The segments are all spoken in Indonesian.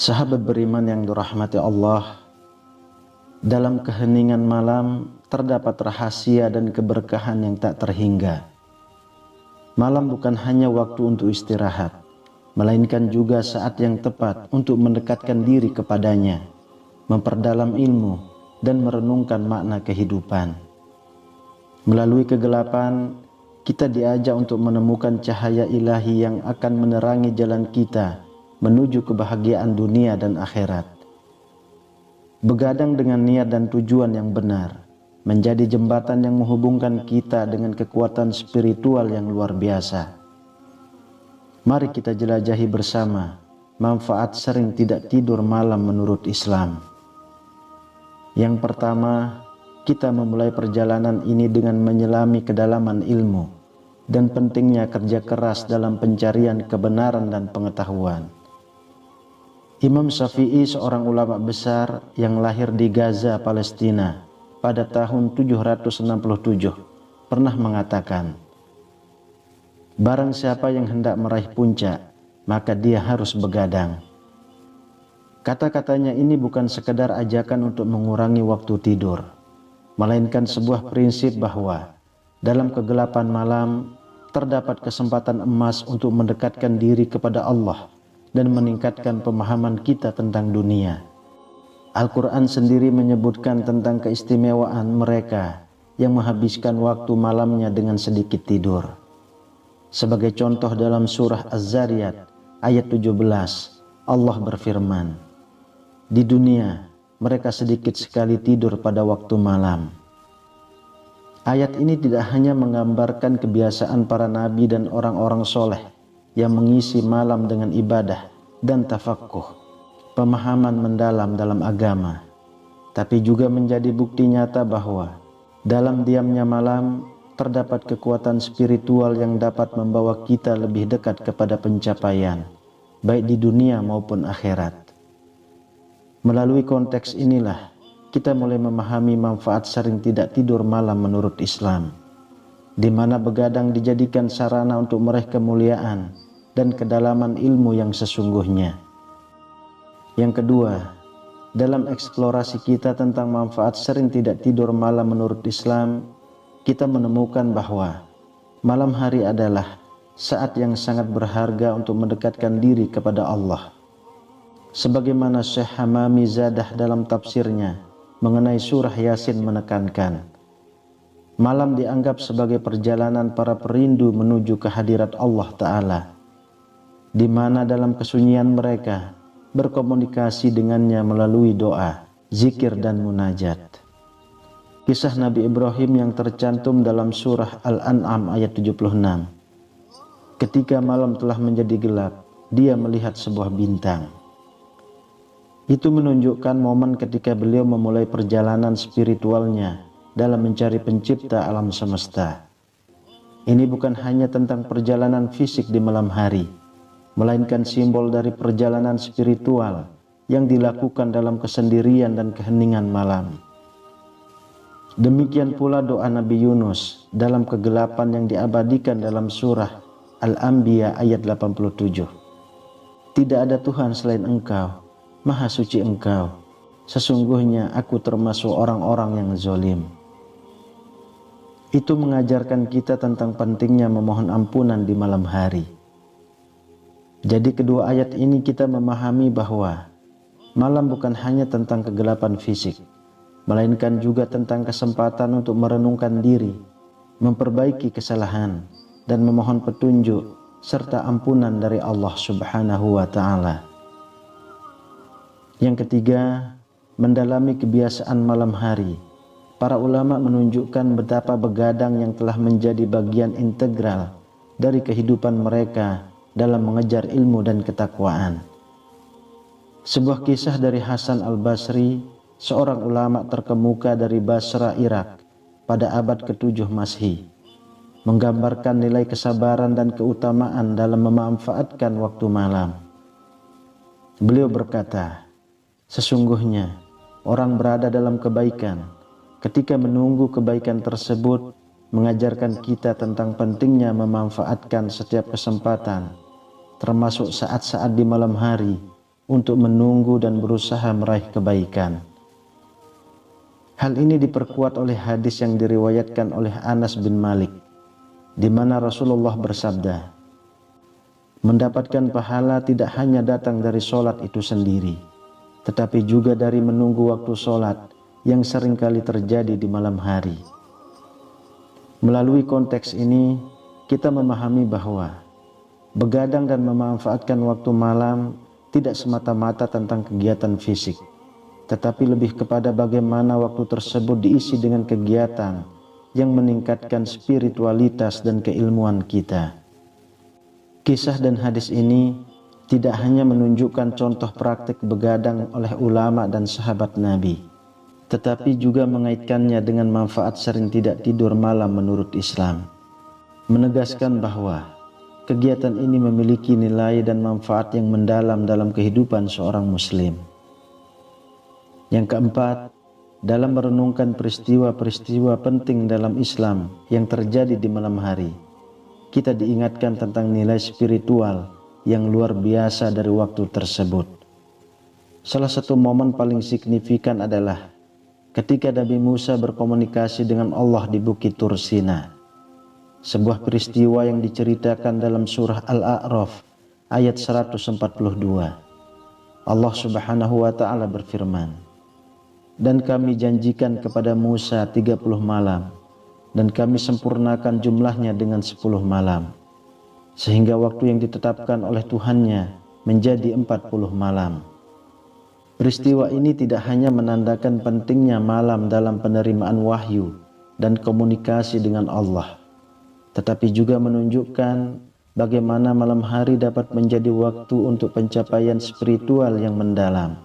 Sahabat beriman yang dirahmati Allah, dalam keheningan malam terdapat rahasia dan keberkahan yang tak terhingga. Malam bukan hanya waktu untuk istirahat, melainkan juga saat yang tepat untuk mendekatkan diri kepadanya, memperdalam ilmu, dan merenungkan makna kehidupan. Melalui kegelapan, kita diajak untuk menemukan cahaya ilahi yang akan menerangi jalan kita menuju kebahagiaan dunia dan akhirat. Begadang dengan niat dan tujuan yang benar menjadi jembatan yang menghubungkan kita dengan kekuatan spiritual yang luar biasa. Mari kita jelajahi bersama manfaat sering tidak tidur malam menurut Islam. Yang pertama, kita memulai perjalanan ini dengan menyelami kedalaman ilmu dan pentingnya kerja keras dalam pencarian kebenaran dan pengetahuan. Imam Syafi'i, seorang ulama besar yang lahir di Gaza, Palestina pada tahun 767, pernah mengatakan, "Barang siapa yang hendak meraih puncak, maka dia harus begadang." Kata-katanya ini bukan sekedar ajakan untuk mengurangi waktu tidur, melainkan sebuah prinsip bahwa dalam kegelapan malam terdapat kesempatan emas untuk mendekatkan diri kepada Allah dan meningkatkan pemahaman kita tentang dunia. Al-Quran sendiri menyebutkan tentang keistimewaan mereka yang menghabiskan waktu malamnya dengan sedikit tidur. Sebagai contoh dalam surah Az-Zariyat ayat 17, Allah berfirman, "Di dunia mereka sedikit sekali tidur pada waktu malam." Ayat ini tidak hanya menggambarkan kebiasaan para nabi dan orang-orang soleh yang mengisi malam dengan ibadah dan tafaqquh, pemahaman mendalam dalam agama, tapi juga menjadi bukti nyata bahwa dalam diamnya malam terdapat kekuatan spiritual yang dapat membawa kita lebih dekat kepada pencapaian, baik di dunia maupun akhirat. Melalui konteks inilah kita mulai memahami manfaat sering tidak tidur malam menurut Islam, di mana begadang dijadikan sarana untuk meraih kemuliaan dan kedalaman ilmu yang sesungguhnya. Yang kedua, dalam eksplorasi kita tentang manfaat sering tidak tidur malam menurut Islam, kita menemukan bahwa malam hari adalah saat yang sangat berharga untuk mendekatkan diri kepada Allah. Sebagaimana Syekh Hamami Zadah dalam tafsirnya mengenai surah Yasin menekankan, malam dianggap sebagai perjalanan para perindu menuju kehadirat Allah Ta'ala, di mana dalam kesunyian mereka berkomunikasi dengannya melalui doa, zikir, dan munajat. Kisah Nabi Ibrahim yang tercantum dalam surah Al-An'am ayat 76. Ketika malam telah menjadi gelap, dia melihat sebuah bintang. Itu menunjukkan momen ketika beliau memulai perjalanan spiritualnya dalam mencari pencipta alam semesta. Ini bukan hanya tentang perjalanan fisik di malam hari, melainkan simbol dari perjalanan spiritual yang dilakukan dalam kesendirian dan keheningan malam. Demikian pula doa Nabi Yunus dalam kegelapan yang diabadikan dalam surah Al-Anbiya ayat 87. "Tidak ada Tuhan selain Engkau, Maha Suci Engkau, sesungguhnya aku termasuk orang-orang yang zalim." Itu mengajarkan kita tentang pentingnya memohon ampunan di malam hari. Jadi kedua ayat ini kita memahami bahwa malam bukan hanya tentang kegelapan fisik, melainkan juga tentang kesempatan untuk merenungkan diri, memperbaiki kesalahan, dan memohon petunjuk serta ampunan dari Allah Subhanahu wa Ta'ala. Yang ketiga, mendalami kebiasaan malam hari. Para ulama menunjukkan betapa begadang yang telah menjadi bagian integral dari kehidupan mereka dalam mengejar ilmu dan ketakwaan. Sebuah kisah dari Hasan al-Basri, seorang ulama terkemuka dari Basra, Irak, pada abad ke-7 Masehi, menggambarkan nilai kesabaran dan keutamaan dalam memanfaatkan waktu malam. Beliau berkata, sesungguhnya orang berada dalam kebaikan ketika menunggu kebaikan tersebut mengajarkan kita tentang pentingnya memanfaatkan setiap kesempatan, termasuk saat-saat di malam hari, untuk menunggu dan berusaha meraih kebaikan. Hal ini diperkuat oleh hadis yang diriwayatkan oleh Anas bin Malik, di mana Rasulullah bersabda, mendapatkan pahala tidak hanya datang dari sholat itu sendiri, tetapi juga dari menunggu waktu sholat yang seringkali terjadi di malam hari. Melalui konteks ini, kita memahami bahwa begadang dan memanfaatkan waktu malam tidak semata-mata tentang kegiatan fisik, tetapi lebih kepada bagaimana waktu tersebut diisi dengan kegiatan yang meningkatkan spiritualitas dan keilmuan kita. Kisah dan hadis ini tidak hanya menunjukkan contoh praktik begadang oleh ulama dan sahabat Nabi, tetapi juga mengaitkannya dengan manfaat sering tidak tidur malam menurut Islam, menegaskan bahwa kegiatan ini memiliki nilai dan manfaat yang mendalam dalam kehidupan seorang muslim. Yang keempat, dalam merenungkan peristiwa-peristiwa penting dalam Islam yang terjadi di malam hari, kita diingatkan tentang nilai spiritual yang luar biasa dari waktu tersebut. Salah satu momen paling signifikan adalah ketika Nabi Musa berkomunikasi dengan Allah di Bukit Tur Sina, sebuah peristiwa yang diceritakan dalam surah Al-A'raf ayat 142. Allah Subhanahu wa ta'ala berfirman, dan kami janjikan kepada Musa 30 malam, dan kami sempurnakan jumlahnya dengan 10 malam, sehingga waktu yang ditetapkan oleh Tuhannya menjadi 40 malam. Peristiwa ini tidak hanya menandakan pentingnya malam dalam penerimaan wahyu dan komunikasi dengan Allah, tetapi juga menunjukkan bagaimana malam hari dapat menjadi waktu untuk pencapaian spiritual yang mendalam.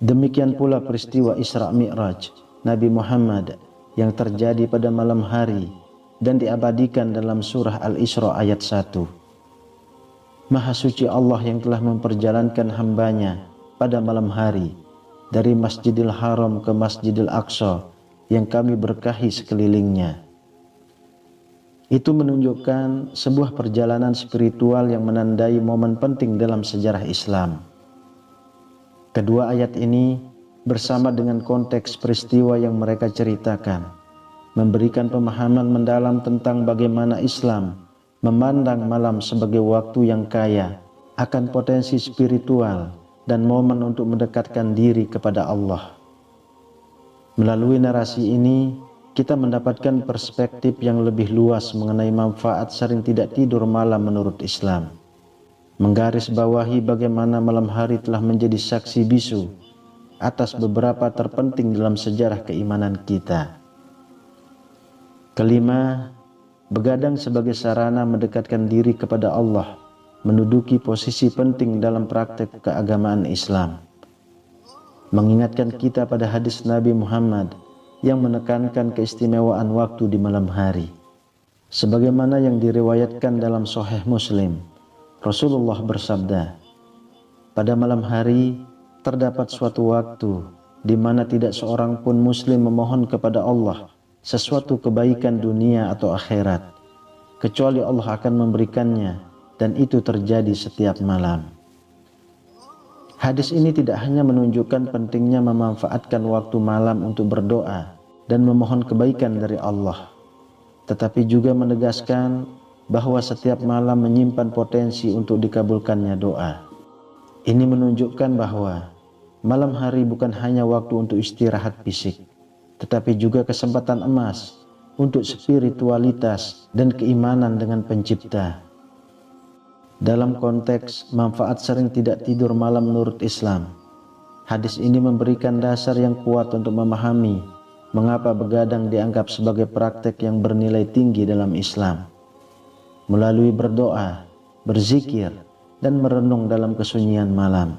Demikian pula peristiwa Isra Mi'raj Nabi Muhammad yang terjadi pada malam hari dan diabadikan dalam surah Al-Isra ayat 1. Maha suci Allah yang telah memperjalankan hambanya pada malam hari dari Masjidil Haram ke Masjidil Aqsa yang kami berkahi sekelilingnya. Itu menunjukkan sebuah perjalanan spiritual yang menandai momen penting dalam sejarah Islam. Kedua ayat ini bersama dengan konteks peristiwa yang mereka ceritakan memberikan pemahaman mendalam tentang bagaimana Islam memandang malam sebagai waktu yang kaya akan potensi spiritual dan momen untuk mendekatkan diri kepada Allah. Melalui narasi ini, kita mendapatkan perspektif yang lebih luas mengenai manfaat sering tidak tidur malam menurut Islam, menggarisbawahi bagaimana malam hari telah menjadi saksi bisu atas beberapa terpenting dalam sejarah keimanan kita. Kelima, begadang sebagai sarana mendekatkan diri kepada Allah menduduki posisi penting dalam praktek keagamaan Islam, mengingatkan kita pada hadis Nabi Muhammad yang menekankan keistimewaan waktu di malam hari. Sebagaimana yang diriwayatkan dalam Sahih Muslim, Rasulullah bersabda, pada malam hari terdapat suatu waktu di mana tidak seorang pun muslim memohon kepada Allah sesuatu kebaikan dunia atau akhirat, kecuali Allah akan memberikannya, dan itu terjadi setiap malam. Hadis ini tidak hanya menunjukkan pentingnya memanfaatkan waktu malam untuk berdoa dan memohon kebaikan dari Allah, tetapi juga menegaskan bahwa setiap malam menyimpan potensi untuk dikabulkannya doa. Ini menunjukkan bahwa malam hari bukan hanya waktu untuk istirahat fisik, tetapi juga kesempatan emas untuk spiritualitas dan keimanan dengan Pencipta. Dalam konteks manfaat sering tidak tidur malam menurut Islam, hadis ini memberikan dasar yang kuat untuk memahami mengapa begadang dianggap sebagai praktek yang bernilai tinggi dalam Islam. Melalui berdoa, berzikir, dan merenung dalam kesunyian malam,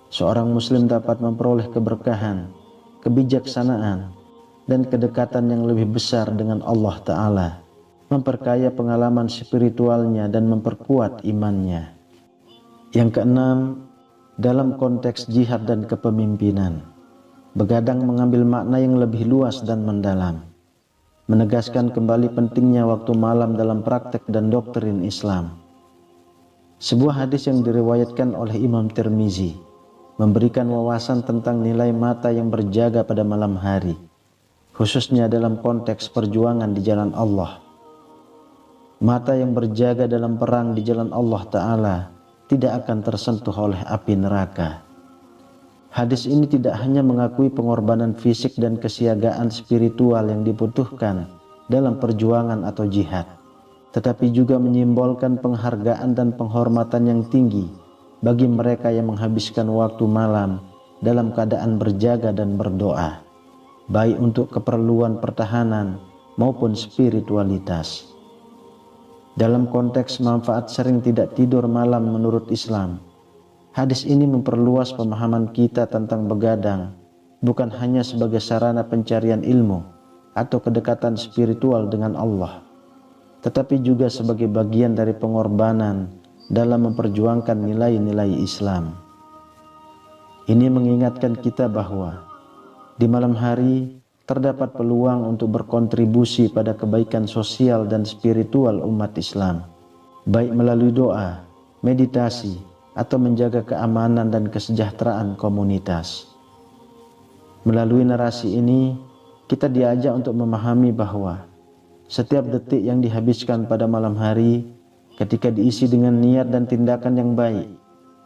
seorang muslim dapat memperoleh keberkahan, kebijaksanaan, dan kedekatan yang lebih besar dengan Allah Ta'ala. memperkaya pengalaman spiritualnya dan memperkuat imannya. Yang keenam, dalam konteks jihad dan kepemimpinan, begadang mengambil makna yang lebih luas dan mendalam, menegaskan kembali pentingnya waktu malam dalam praktek dan doktrin Islam. Sebuah hadis yang diriwayatkan oleh Imam Tirmizi memberikan wawasan tentang nilai mata yang berjaga pada malam hari, khususnya dalam konteks perjuangan di jalan Allah. Mata yang berjaga dalam perang di jalan Allah Ta'ala tidak akan tersentuh oleh api neraka. Hadis ini tidak hanya mengakui pengorbanan fisik dan kesiagaan spiritual yang dibutuhkan dalam perjuangan atau jihad, tetapi juga menyimbolkan penghargaan dan penghormatan yang tinggi bagi mereka yang menghabiskan waktu malam dalam keadaan berjaga dan berdoa, baik untuk keperluan pertahanan maupun spiritualitas. Dalam konteks manfaat sering tidak tidur malam menurut Islam, hadis ini memperluas pemahaman kita tentang begadang bukan hanya sebagai sarana pencarian ilmu atau kedekatan spiritual dengan Allah, tetapi juga sebagai bagian dari pengorbanan dalam memperjuangkan nilai-nilai Islam. Ini mengingatkan kita bahwa di malam hari terdapat peluang untuk berkontribusi pada kebaikan sosial dan spiritual umat Islam, baik melalui doa, meditasi, atau menjaga keamanan dan kesejahteraan komunitas. Melalui narasi ini, kita diajak untuk memahami bahwa setiap detik yang dihabiskan pada malam hari ketika diisi dengan niat dan tindakan yang baik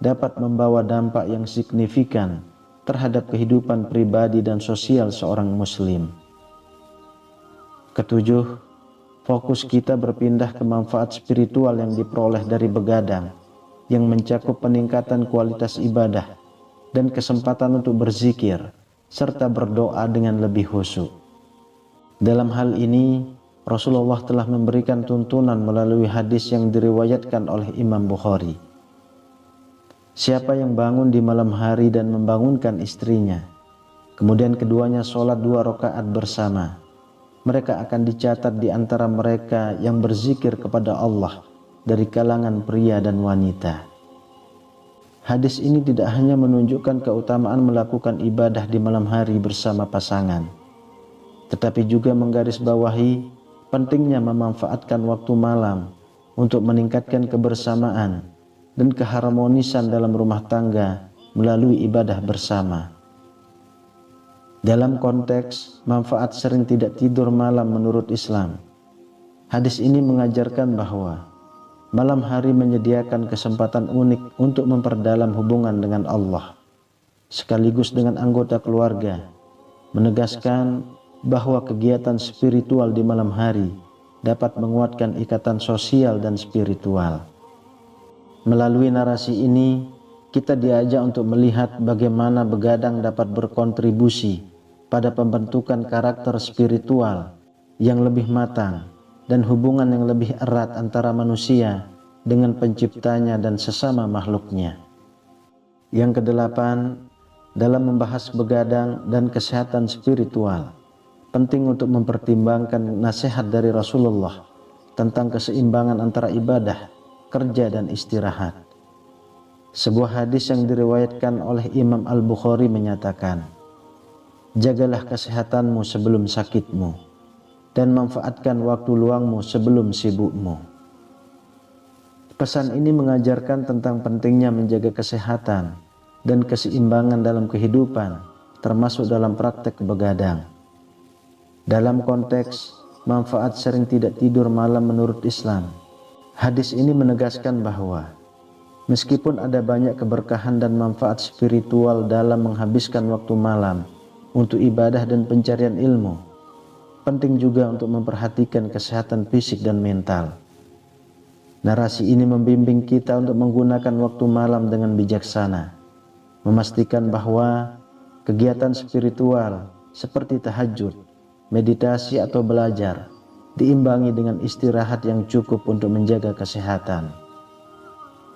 dapat membawa dampak yang signifikan terhadap kehidupan pribadi dan sosial seorang muslim. Ketujuh, fokus kita berpindah ke manfaat spiritual yang diperoleh dari begadang yang mencakup peningkatan kualitas ibadah dan kesempatan untuk berzikir serta berdoa dengan lebih khusyuk. Dalam hal ini, Rasulullah telah memberikan tuntunan melalui hadis yang diriwayatkan oleh Imam Bukhari. Siapa yang bangun di malam hari dan membangunkan istrinya, kemudian keduanya sholat 2 rakaat bersama, mereka akan dicatat di antara mereka yang berzikir kepada Allah dari kalangan pria dan wanita. Hadis ini tidak hanya menunjukkan keutamaan melakukan ibadah di malam hari bersama pasangan, tetapi juga menggarisbawahi pentingnya memanfaatkan waktu malam untuk meningkatkan kebersamaan dan keharmonisan dalam rumah tangga melalui ibadah bersama. Dalam konteks manfaat sering tidak tidur malam menurut Islam, hadis ini mengajarkan bahwa malam hari menyediakan kesempatan unik untuk memperdalam hubungan dengan Allah, sekaligus dengan anggota keluarga, menegaskan bahwa kegiatan spiritual di malam hari dapat menguatkan ikatan sosial dan spiritual. Melalui narasi ini, kita diajak untuk melihat bagaimana begadang dapat berkontribusi pada pembentukan karakter spiritual yang lebih matang dan hubungan yang lebih erat antara manusia dengan penciptanya dan sesama makhluknya. Yang kedelapan, dalam membahas begadang dan kesehatan spiritual, penting untuk mempertimbangkan nasihat dari Rasulullah tentang keseimbangan antara ibadah, kerja, dan istirahat. Sebuah hadis yang diriwayatkan oleh Imam Al-Bukhari menyatakan, "Jagalah kesehatanmu sebelum sakitmu, dan manfaatkan waktu luangmu sebelum sibukmu." Pesan ini mengajarkan tentang pentingnya menjaga kesehatan dan keseimbangan dalam kehidupan, termasuk dalam praktek begadang. Dalam konteks manfaat sering tidak tidur malam menurut Islam, hadis ini menegaskan bahwa meskipun ada banyak keberkahan dan manfaat spiritual dalam menghabiskan waktu malam untuk ibadah dan pencarian ilmu, penting juga untuk memperhatikan kesehatan fisik dan mental. Narasi ini membimbing kita untuk menggunakan waktu malam dengan bijaksana, memastikan bahwa kegiatan spiritual seperti tahajud, meditasi, atau belajar diimbangi dengan istirahat yang cukup untuk menjaga kesehatan.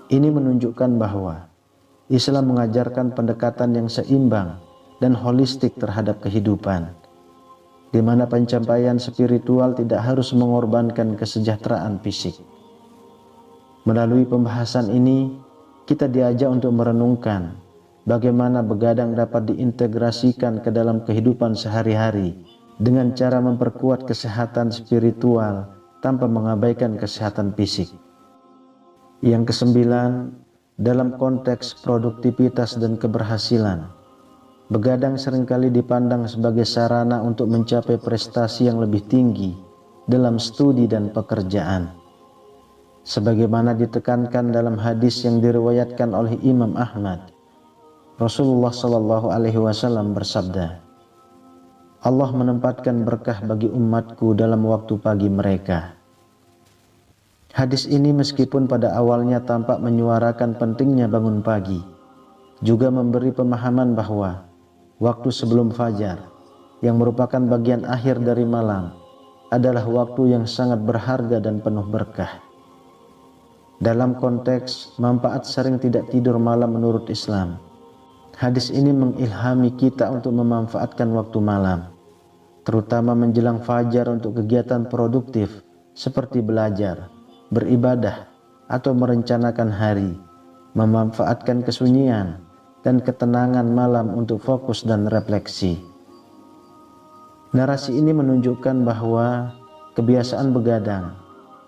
Ini menunjukkan bahwa Islam mengajarkan pendekatan yang seimbang dan holistik terhadap kehidupan, di mana pencapaian spiritual tidak harus mengorbankan kesejahteraan fisik. Melalui pembahasan ini, kita diajak untuk merenungkan bagaimana begadang dapat diintegrasikan ke dalam kehidupan sehari-hari dengan cara memperkuat kesehatan spiritual tanpa mengabaikan kesehatan fisik. Yang kesembilan, dalam konteks produktivitas dan keberhasilan, begadang seringkali dipandang sebagai sarana untuk mencapai prestasi yang lebih tinggi dalam studi dan pekerjaan. Sebagaimana ditekankan dalam hadis yang diriwayatkan oleh Imam Ahmad, Rasulullah SAW bersabda, Allah menempatkan berkah bagi umatku dalam waktu pagi mereka. Hadis ini meskipun pada awalnya tampak menyuarakan pentingnya bangun pagi, juga memberi pemahaman bahwa waktu sebelum fajar, yang merupakan bagian akhir dari malam, adalah waktu yang sangat berharga dan penuh berkah. Dalam konteks manfaat sering tidak tidur malam menurut Islam, hadis ini mengilhami kita untuk memanfaatkan waktu malam, terutama menjelang fajar untuk kegiatan produktif seperti belajar, beribadah, atau merencanakan hari, memanfaatkan kesunyian dan ketenangan malam untuk fokus dan refleksi. Narasi ini menunjukkan bahwa kebiasaan begadang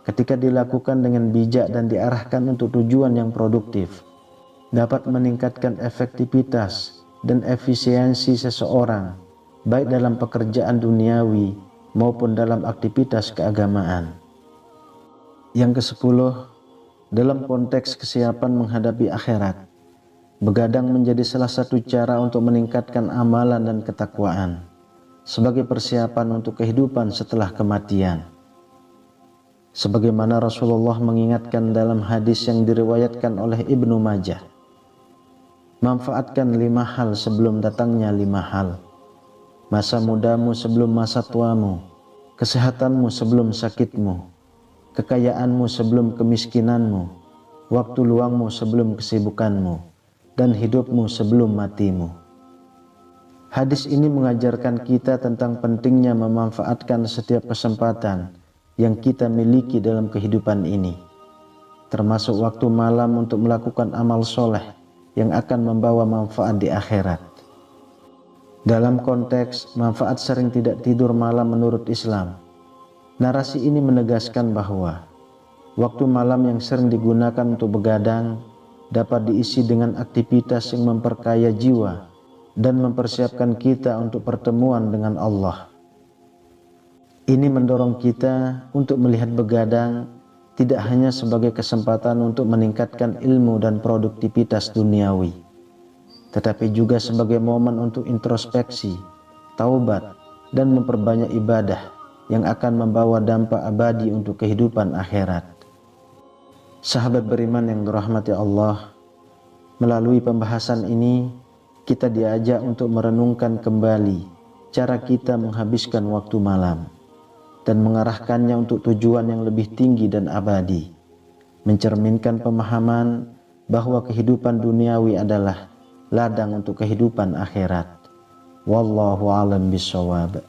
ketika dilakukan dengan bijak dan diarahkan untuk tujuan yang produktif dapat meningkatkan efektivitas dan efisiensi seseorang baik dalam pekerjaan duniawi maupun dalam aktivitas keagamaan. Yang ke-10, dalam konteks kesiapan menghadapi akhirat, begadang menjadi salah satu cara untuk meningkatkan amalan dan ketakwaan sebagai persiapan untuk kehidupan setelah kematian. Sebagaimana Rasulullah mengingatkan dalam hadis yang diriwayatkan oleh Ibnu Majah, manfaatkan 5 hal sebelum datangnya 5 hal. Masa mudamu sebelum masa tuamu, kesehatanmu sebelum sakitmu, kekayaanmu sebelum kemiskinanmu, waktu luangmu sebelum kesibukanmu, dan hidupmu sebelum matimu. Hadis ini mengajarkan kita tentang pentingnya memanfaatkan setiap kesempatan yang kita miliki dalam kehidupan ini, termasuk waktu malam untuk melakukan amal soleh yang akan membawa manfaat di akhirat. Dalam konteks manfaat sering tidak tidur malam menurut Islam, narasi ini menegaskan bahwa waktu malam yang sering digunakan untuk begadang dapat diisi dengan aktivitas yang memperkaya jiwa dan mempersiapkan kita untuk pertemuan dengan Allah. Ini mendorong kita untuk melihat begadang tidak hanya sebagai kesempatan untuk meningkatkan ilmu dan produktivitas duniawi, tetapi juga sebagai momen untuk introspeksi, taubat, dan memperbanyak ibadah yang akan membawa dampak abadi untuk kehidupan akhirat. Sahabat beriman yang dirahmati Allah, melalui pembahasan ini kita diajak untuk merenungkan kembali cara kita menghabiskan waktu malam dan mengarahkannya untuk tujuan yang lebih tinggi dan abadi, mencerminkan pemahaman bahwa kehidupan duniawi adalah ladang untuk kehidupan akhirat. Wallahu a'lam bishawab.